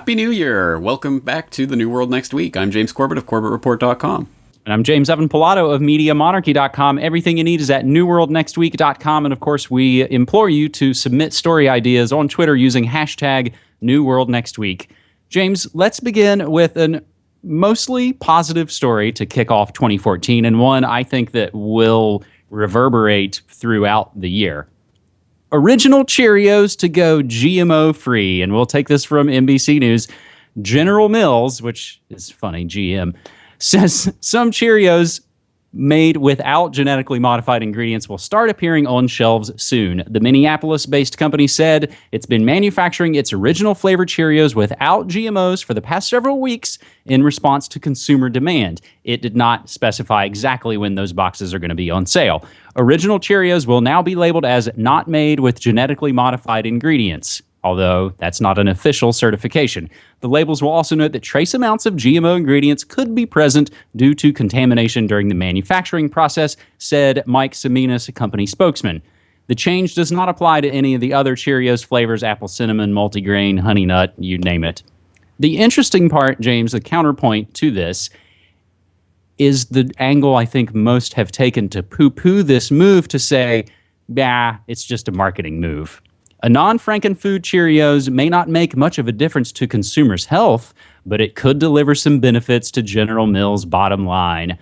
Happy New Year! Welcome back to the New World Next Week. I'm James Corbett of CorbettReport.com. And I'm James Evan Pilato of MediaMonarchy.com. Everything you need is at NewWorldNextWeek.com. And of course, we implore you to submit story ideas on Twitter using hashtag NewWorldNextWeek. James, let's begin with an mostly positive story to kick off 2014, and one I think that will reverberate throughout the year. Original Cheerios to go GMO free, and we'll take this from NBC News. General Mills, which is funny, GM, says some Cheerios made without genetically modified ingredients will start appearing on shelves soon. The Minneapolis-based company said it's been manufacturing its original flavored Cheerios without GMOs for the past several weeks in response to consumer demand. It did not specify exactly when those boxes are going to be on sale. Original Cheerios will now be labeled as not made with genetically modified ingredients, although that's not an official certification. The labels will also note that trace amounts of GMO ingredients could be present due to contamination during the manufacturing process, said Mike Seminas, a company spokesman. The change does not apply to any of the other Cheerios flavors, apple cinnamon, multigrain, honey nut, you name it. The interesting part, James, the counterpoint to this, is the angle I think most have taken to poo-poo this move to say, it's just a marketing move. A non-Frankenfood Cheerios may not make much of a difference to consumers' health, but it could deliver some benefits to General Mills' bottom line.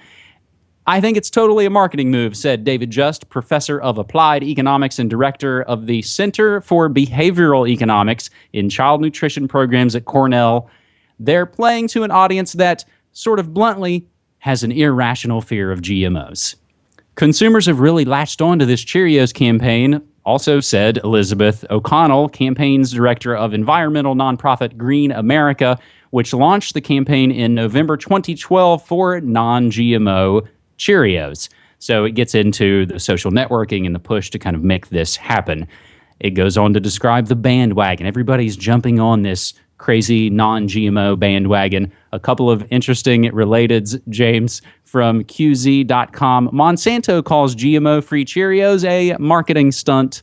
I think it's totally a marketing move, said David Just, professor of applied economics and director of the Center for Behavioral Economics in Child Nutrition Programs at Cornell. They're playing to an audience that, sort of bluntly, has an irrational fear of GMOs. Consumers have really latched onto this Cheerios campaign, also said Elizabeth O'Connell, campaign's director of environmental nonprofit Green America, which launched the campaign in November 2012 for non-GMO Cheerios. So it gets into the social networking and the push to kind of make this happen. It goes on to describe the bandwagon. Everybody's jumping on this crazy non-GMO bandwagon. A couple of interesting relateds, James, from QZ.com. Monsanto calls GMO Free Cheerios a marketing stunt.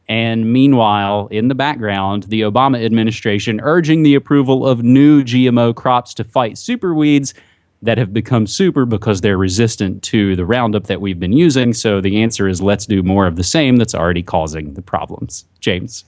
And meanwhile, in the background, the Obama administration urging the approval of new GMO crops to fight superweeds that have become super because they're resistant to the Roundup that we've been using. So the answer is let's do more of the same that's already causing the problems. James?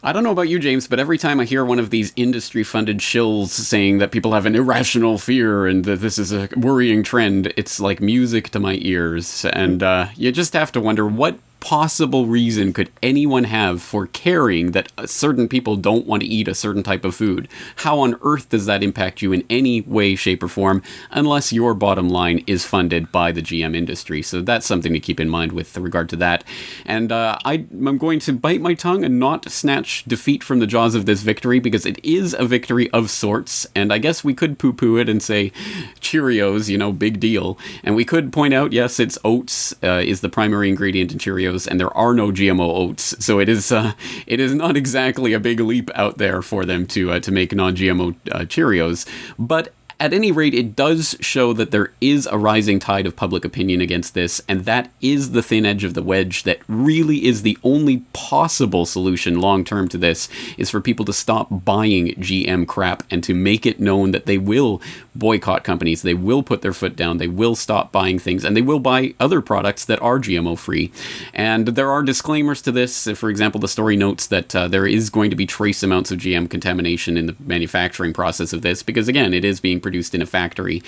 I don't know about you, James, but every time I hear one of these industry-funded shills saying that people have an irrational fear and that this is a worrying trend, it's like music to my ears. And you just have to wonder, what possible reason could anyone have for caring that certain people don't want to eat a certain type of food? How on earth does that impact you in any way, shape, or form, unless your bottom line is funded by the GM industry? So that's something to keep in mind with regard to that. And I'm going to bite my tongue and not snatch defeat from the jaws of this victory, because it is a victory of sorts. And I guess we could poo-poo it and say, Cheerios, big deal. And we could point out, yes, it's oats is the primary ingredient in Cheerios, and there are no GMO oats, so it is not exactly a big leap out there for them to make non-GMO Cheerios, but at any rate, it does show that there is a rising tide of public opinion against this, and that is the thin edge of the wedge that really is the only possible solution long-term to this, is for people to stop buying GM crap and to make it known that they will boycott companies, they will put their foot down, they will stop buying things, and they will buy other products that are GMO-free. And there are disclaimers to this. For example, the story notes that there is going to be trace amounts of GM contamination in the manufacturing process of this, because again, it is being produced in a factory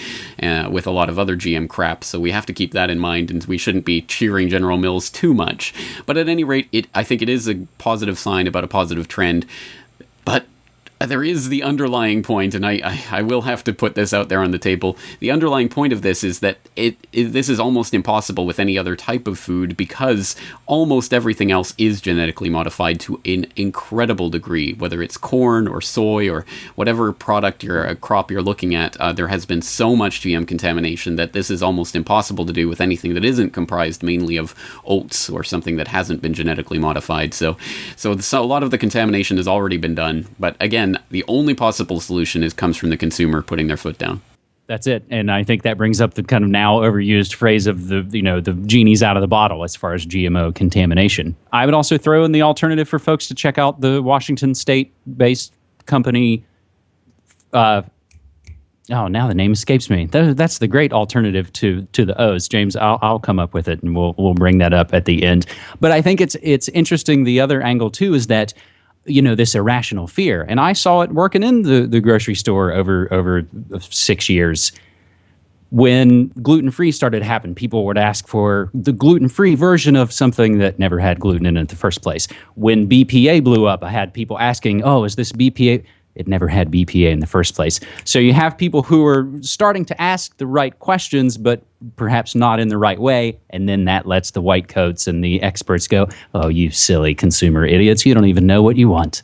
with a lot of other GM crap, so we have to keep that in mind, and we shouldn't be cheering General Mills too much. But at any rate, I think it is a positive sign about a positive trend. But there is the underlying point, and I will have to put this out there on the table. The underlying point of this is that this is almost impossible with any other type of food, because almost everything else is genetically modified to an incredible degree. Whether it's corn or soy or whatever product or crop you're looking at, there has been so much GM contamination that this is almost impossible to do with anything that isn't comprised mainly of oats or something that hasn't been genetically modified. So a lot of the contamination has already been done. But again, the only possible solution comes from the consumer putting their foot down. That's it. And I think that brings up the kind of now overused phrase of the genie's out of the bottle as far as GMO contamination. I would also throw in the alternative for folks to check out the Washington State-based company Oh, now the name escapes me. That's the great alternative to the O's, James. I'll come up with it, and we'll bring that up at the end. But I think it's interesting. The other angle too is that this irrational fear, and I saw it working in the grocery store over 6 years. When gluten-free started to happen, people would ask for the gluten-free version of something that never had gluten in it in the first place. When BPA blew up, I had people asking, "Oh, is this BPA?" It never had BPA in the first place. So you have people who are starting to ask the right questions, but perhaps not in the right way. And then that lets the white coats and the experts go, "Oh, you silly consumer idiots. You don't even know what you want."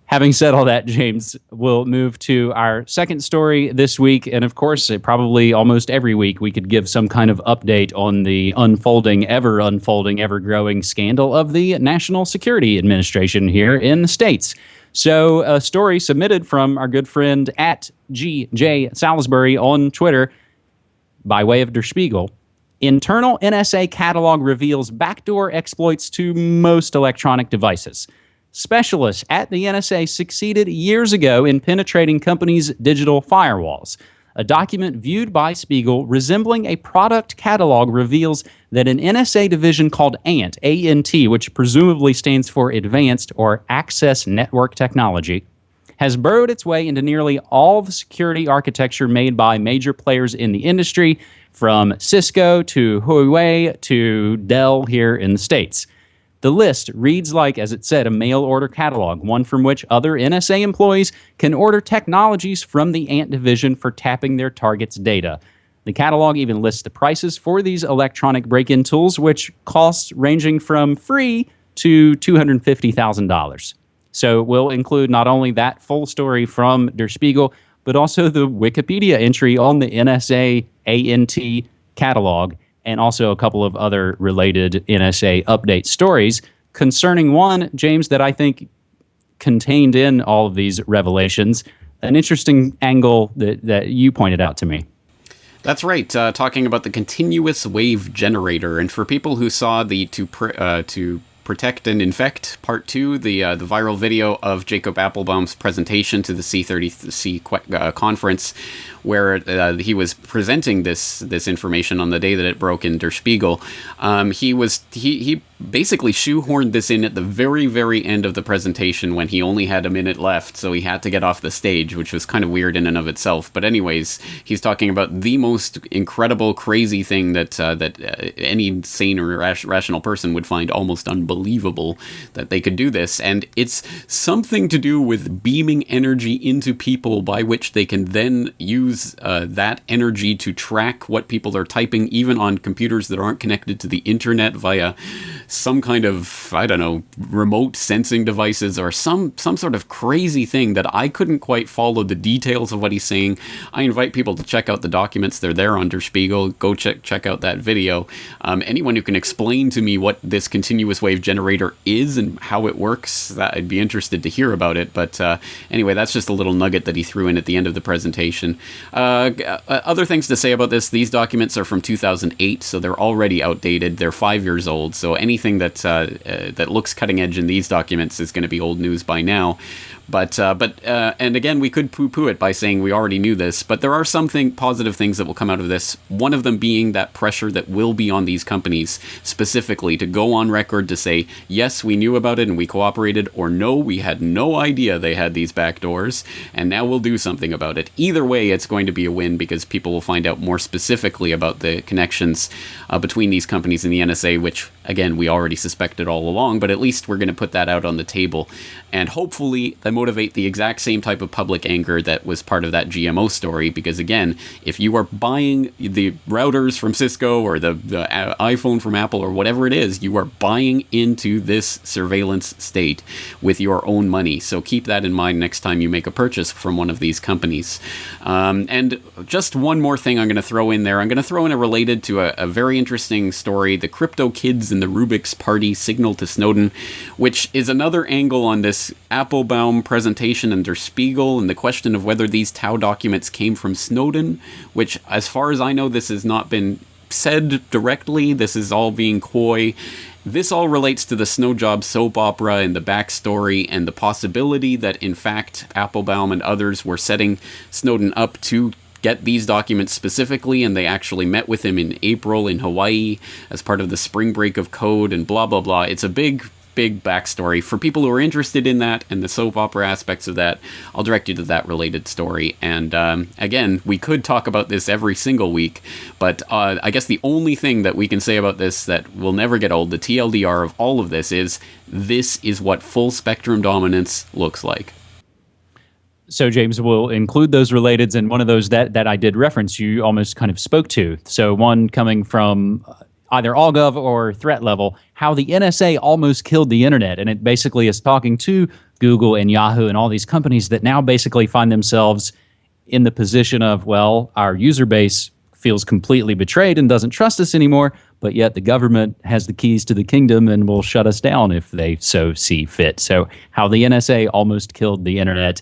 Having said all that, James, we'll move to our second story this week. And of course, probably almost every week, we could give some kind of update on the unfolding, ever growing scandal of the National Security Administration here in the States. So a story submitted from our good friend at GJ Salisbury on Twitter by way of Der Spiegel. Internal NSA catalog reveals backdoor exploits to most electronic devices. Specialists at the NSA succeeded years ago in penetrating companies' digital firewalls. A document viewed by Spiegel resembling a product catalog reveals that an NSA division called ANT, A-N-T, which presumably stands for Advanced or Access Network Technology, has burrowed its way into nearly all the security architecture made by major players in the industry, from Cisco to Huawei to Dell here in the States. The list reads like, as it said, a mail-order catalog, one from which other NSA employees can order technologies from the ANT division for tapping their targets' data. The catalog even lists the prices for these electronic break-in tools, which costs ranging from free to $250,000. So we'll include not only that full story from Der Spiegel, but also the Wikipedia entry on the NSA ANT catalog, and also a couple of other related NSA update stories concerning one, James, that I think contained in all of these revelations, an interesting angle that you pointed out to me. That's right, talking about the continuous wave generator. And for people who saw the to Protect and Infect Part 2, the viral video of Jacob Appelbaum's presentation to the C30C conference, where he was presenting this information on the day that it broke in Der Spiegel, he basically shoehorned this in at the very, very end of the presentation when he only had a minute left, so he had to get off the stage, which was kind of weird in and of itself. But anyways, he's talking about the most incredible, crazy thing that any sane or rational person would find almost unbelievable that they could do this, and it's something to do with beaming energy into people by which they can then use that energy to track what people are typing, even on computers that aren't connected to the internet via some kind of, I don't know, remote sensing devices or some sort of crazy thing that I couldn't quite follow the details of what he's saying. I invite people to check out the documents. They're there on Der Spiegel. Go check out that video. Anyone who can explain to me what this continuous wave generator is and how it works, I'd be interested to hear about it. But anyway, that's just a little nugget that he threw in at the end of the presentation. Other things to say about this: these documents are from 2008, so they're already outdated. They're 5 years old, so anything that looks cutting edge in these documents is going to be old news by now. But and again, we could poo-poo it by saying we already knew this, but there are some positive things that will come out of this. One of them being that pressure that will be on these companies specifically to go on record to say, yes, we knew about it and we cooperated, or no, we had no idea they had these backdoors, and now we'll do something about it. Either way, it's going to be a win because people will find out more specifically about the connections between these companies and the NSA, which, again, we already suspected all along, but at least we're going to put that out on the table. And hopefully they motivate the exact same type of public anger that was part of that GMO story, because again, if you are buying the routers from Cisco or the iPhone from Apple or whatever it is, you are buying into this surveillance state with your own money. So keep that in mind next time you make a purchase from one of these companies. And just one more thing I'm going to throw in there. I'm going to throw in a related to a very interesting story, the crypto kids and the Rubik's party signal to Snowden, which is another angle on this Appelbaum presentation in Der Spiegel and the question of whether these Tau documents came from Snowden, which, as far as I know, this has not been said directly. This is all being coy. This all relates to the Snow Job soap opera and the backstory and the possibility that, in fact, Appelbaum and others were setting Snowden up to get these documents specifically, and they actually met with him in April in Hawaii as part of the spring break of code and blah, blah, blah. It's a big backstory. For people who are interested in that and the soap opera aspects of that, I'll direct you to that related story. And again, we could talk about this every single week, but I guess the only thing that we can say about this that will never get old, the TLDR of all of this is what full spectrum dominance looks like. So, James, will include those relateds, and one of those that I did reference you almost kind of spoke to. So one coming from either Allgov or threat level, how the NSA almost killed the internet. And it basically is talking to Google and Yahoo and all these companies that now basically find themselves in the position of, well, our user base feels completely betrayed and doesn't trust us anymore, but yet the government has the keys to the kingdom and will shut us down if they so see fit. So how the NSA almost killed the internet.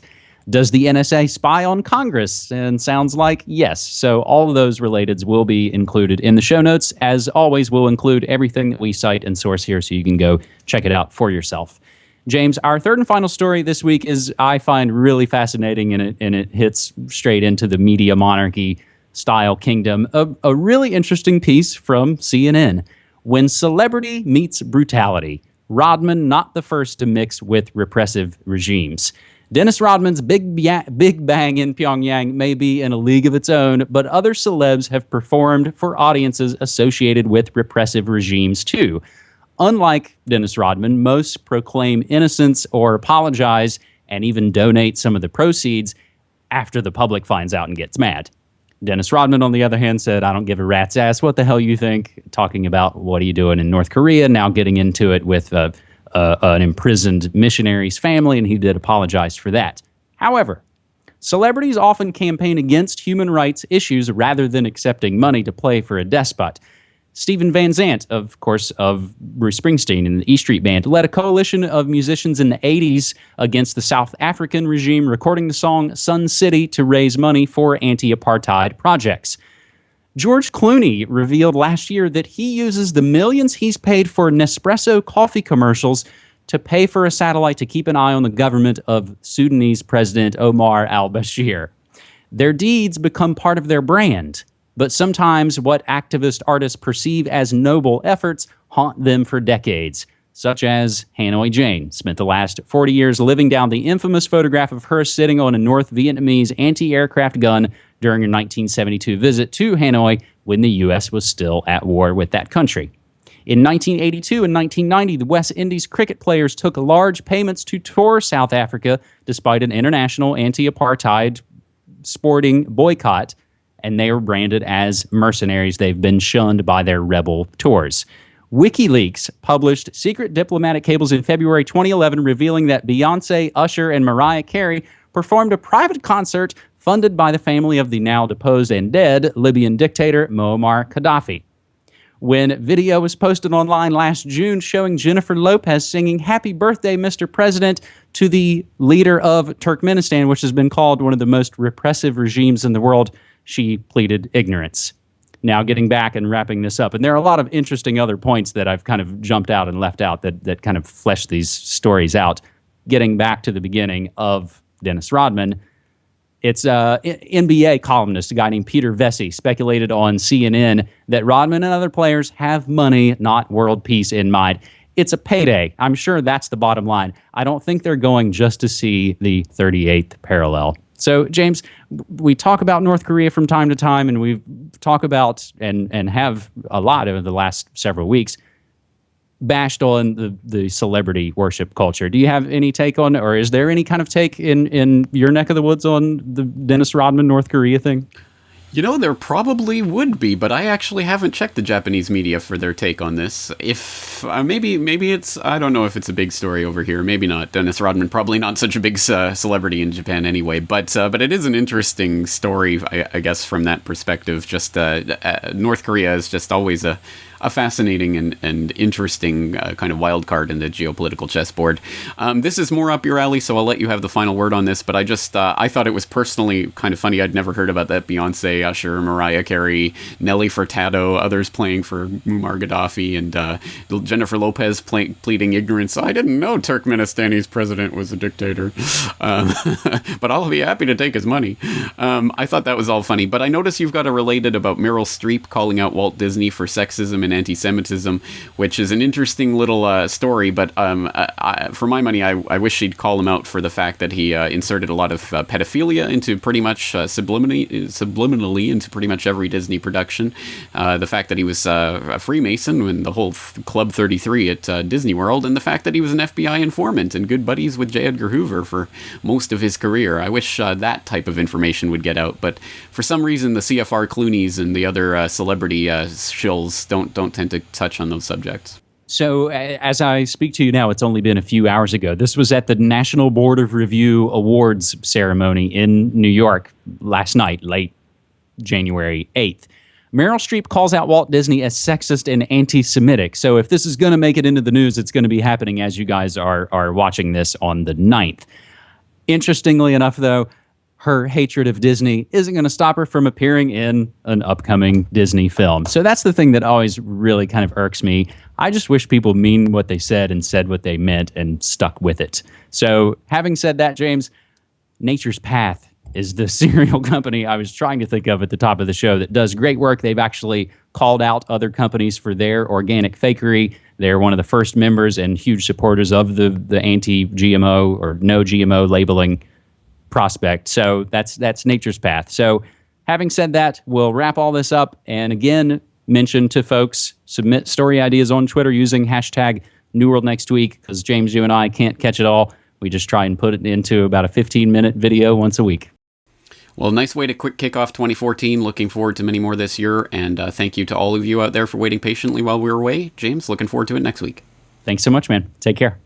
Does the NSA spy on Congress? And sounds like yes. So all of those relateds will be included in the show notes. As always, we'll include everything that we cite and source here so you can go check it out for yourself. James, our third and final story this week is, I find, really fascinating, and it hits straight into the media monarchy style kingdom. A really interesting piece from CNN. When celebrity meets brutality, Rodman not the first to mix with repressive regimes. Dennis Rodman's Big Bang in Pyongyang may be in a league of its own, but other celebs have performed for audiences associated with repressive regimes too. Unlike Dennis Rodman, most proclaim innocence or apologize and even donate some of the proceeds after the public finds out and gets mad. Dennis Rodman, on the other hand, said, I don't give a rat's ass what the hell you think, talking about what are you doing in North Korea, now getting into it with an imprisoned missionary's family, and he did apologize for that. However, celebrities often campaign against human rights issues rather than accepting money to play for a despot. Stephen Van Zandt, of course, of Bruce Springsteen and the E Street Band, led a coalition of musicians in the 80s against the South African regime, recording the song Sun City to raise money for anti-apartheid projects. George Clooney revealed last year that he uses the millions he's paid for Nespresso coffee commercials to pay for a satellite to keep an eye on the government of Sudanese President Omar al-Bashir. Their deeds become part of their brand, but sometimes what activist artists perceive as noble efforts haunt them for decades, such as Hanoi Jane spent the last 40 years living down the infamous photograph of her sitting on a North Vietnamese anti-aircraft gun during her 1972 visit to Hanoi when the U.S. was still at war with that country. In 1982 and 1990, the West Indies cricket players took large payments to tour South Africa despite an international anti-apartheid sporting boycott, and they were branded as mercenaries. They've been shunned by their rebel tours. WikiLeaks published secret diplomatic cables in February 2011 revealing that Beyoncé, Usher, and Mariah Carey performed a private concert funded by the family of the now deposed and dead Libyan dictator Muammar Gaddafi. When video was posted online last June showing Jennifer Lopez singing Happy Birthday, Mr. President to the leader of Turkmenistan, which has been called one of the most repressive regimes in the world, she pleaded ignorance. Now, getting back and wrapping this up, and there are a lot of interesting other points that I've kind of jumped out and left out that kind of flesh these stories out. Getting back to the beginning of Dennis Rodman, it's an NBA columnist, a guy named Peter Vesey, speculated on CNN that Rodman and other players have money, not world peace, in mind. It's a payday. I'm sure that's the bottom line. I don't think they're going just to see the 38th parallel. So, James, we talk about North Korea from time to time, and we talk about and have a lot over the last several weeks bashed on the celebrity worship culture. Do you have any take on, or is there any kind of take in your neck of the woods on the Dennis Rodman North Korea thing? You know, there probably would be, but I actually haven't checked the Japanese media for their take on this. If maybe it's, I don't know if it's a big story over here. Maybe not. Dennis Rodman probably not such a big celebrity in Japan anyway. But it is an interesting story, I guess, from that perspective. Just North Korea is just always a a fascinating and interesting kind of wild card in the geopolitical chessboard. This is more up your alley, so I'll let you have the final word on this, but I thought it was personally kind of funny. I'd never heard about that Beyonce, Usher, Mariah Carey, Nelly Furtado, others playing for Muammar Gaddafi, and Jennifer Lopez pleading ignorance. I didn't know Turkmenistani's president was a dictator, but I'll be happy to take his money. I thought that was all funny, but I noticed you've got a related about Meryl Streep calling out Walt Disney for sexism and anti-Semitism, which is an interesting little story, but for my money, I wish she'd call him out for the fact that he inserted a lot of pedophilia into pretty much subliminally into pretty much every Disney production. The fact that he was a Freemason and the whole Club 33 at Disney World, and the fact that he was an FBI informant and good buddies with J. Edgar Hoover for most of his career. I wish that type of information would get out, but for some reason the CFR Clooney's and the other celebrity shills don't tend to touch on those subjects. So as I speak to you now, it's only been a few hours ago. This was at the National Board of Review Awards ceremony in New York last night, late January 8th. Meryl Streep calls out Walt Disney as sexist and anti-Semitic. So if this is going to make it into the news, it's going to be happening as you guys are watching this on the 9th. Interestingly enough, though, her hatred of Disney isn't going to stop her from appearing in an upcoming Disney film. So that's the thing that always really kind of irks me. I just wish people mean what they said and said what they meant and stuck with it. So having said that, James, Nature's Path is the cereal company I was trying to think of at the top of the show that does great work. They've actually called out other companies for their organic fakery. They're one of the first members and huge supporters of the anti-GMO or no GMO labeling prospect. So that's Nature's Path. So having said that, we'll wrap all this up. And again, mention to folks, submit story ideas on Twitter using hashtag New World Next Week, because James, you and I can't catch it all. We just try and put it into about a 15-minute video once a week. Well, nice way to quick kick off 2014. Looking forward to many more this year. And thank you to all of you out there for waiting patiently while we were away. James, looking forward to it next week. Thanks so much, man. Take care.